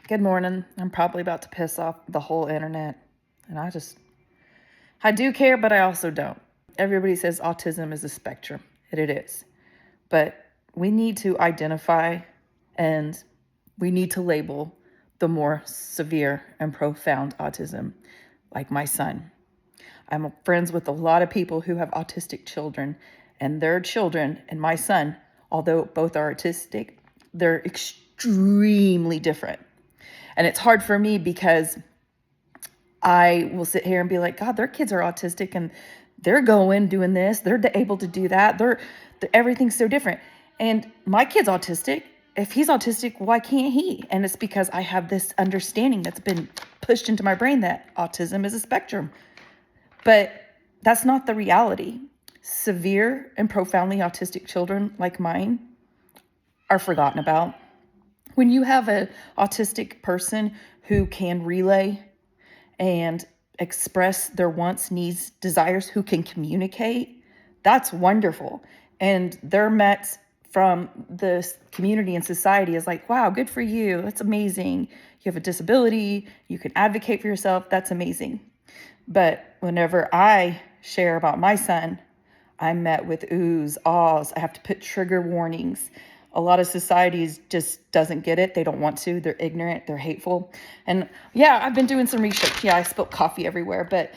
Good morning. I'm probably about to piss off the whole internet. And I do care, but I also don't. Everybody says autism is a spectrum, and it is. But we need to identify and we need to label the more severe and profound autism, like my son. I'm friends with a lot of people who have autistic children, and their children and my son, although both are autistic, they're extremely different. And it's hard for me because I will sit here and be like, God, their kids are autistic and they're doing this, they're able to do that. Everything's so different. And my kid's autistic. If he's autistic, why can't he? And it's because I have this understanding that's been pushed into my brain that autism is a spectrum. But that's not the reality. Severe and profoundly autistic children like mine are forgotten about. When you have an autistic person who can relay and express their wants, needs, desires, who can communicate, that's wonderful. And they're met from the community and society as like, wow, good for you. That's amazing. You have a disability. You can advocate for yourself. That's amazing. But whenever I share about my son, I'm met with oohs, ahs. I have to put trigger warnings. A lot of societies just doesn't get it. They don't want to. They're ignorant. They're hateful. And yeah, I've been doing some research. Yeah, I spilt coffee everywhere, but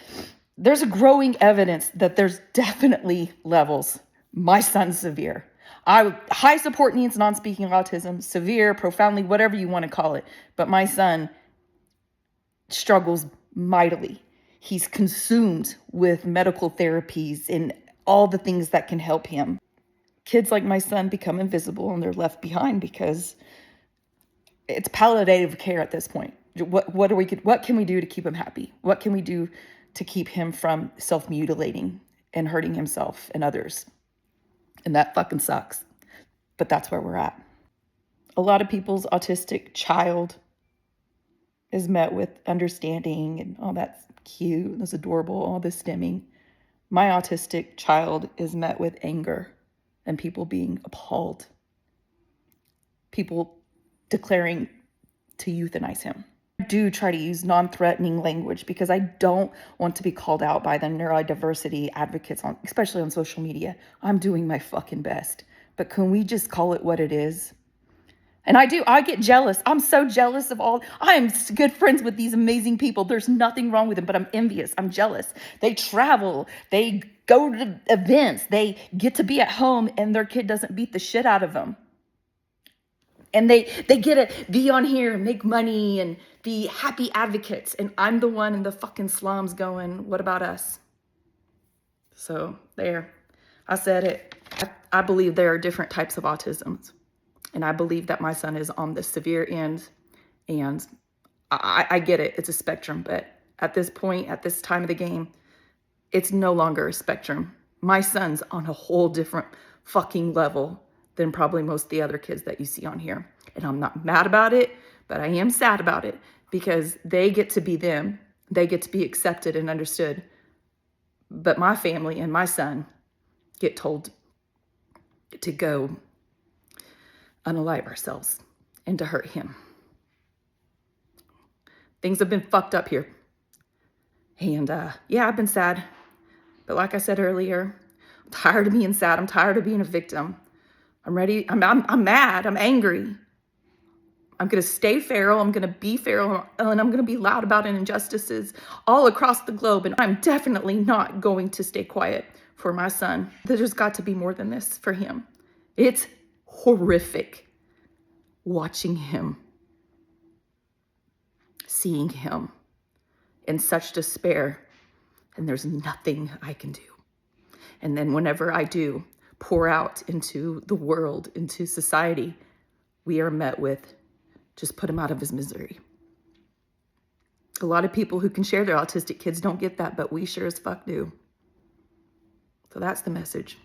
there's a growing evidence that there's definitely levels. My son's severe. High support needs, non-speaking autism, severe, profoundly, whatever you want to call it. But my son struggles mightily. He's consumed with medical therapies and all the things that can help him. Kids like my son become invisible and they're left behind because it's palliative care at this point. What can we do to keep him happy? What can we do to keep him from self-mutilating and hurting himself and others? And that fucking sucks. But that's where we're at. A lot of people's autistic child is met with understanding and, oh, that's cute, that's adorable, all this stimming. My autistic child is met with anger and people being appalled. People declaring to euthanize him. I do try to use non-threatening language because I don't want to be called out by the neurodiversity advocates, especially on social media. I'm doing my fucking best. But can we just call it what it is? And I get jealous. I'm so jealous of I am good friends with these amazing people. There's nothing wrong with them, but I'm envious. I'm jealous. They travel, they go to events, they get to be at home and their kid doesn't beat the shit out of them. And they get to be on here and make money and be happy advocates. And I'm the one in the fucking slums going, what about us? So there, I said it. I believe there are different types of autisms. And I believe that my son is on the severe end. And I get it. It's a spectrum. But at this point, at this time of the game, it's no longer a spectrum. My son's on a whole different fucking level than probably most of the other kids that you see on here. And I'm not mad about it, but I am sad about it because they get to be them. They get to be accepted and understood. But my family and my son get told to go unalive ourselves and to hurt him. Things have been fucked up here. And yeah, I've been sad. But like I said earlier, I'm tired of being sad. I'm tired of being a victim. I'm ready. I'm mad. I'm angry. I'm going to stay feral. I'm going to be feral. And I'm going to be loud about injustices all across the globe. And I'm definitely not going to stay quiet for my son. There's got to be more than this for him. It's horrific watching him, seeing him in such despair. And there's nothing I can do. And then whenever I do pour out into the world, into society, we are met with, just put him out of his misery. A lot of people who can share their autistic kids don't get that, but we sure as fuck do. So that's the message.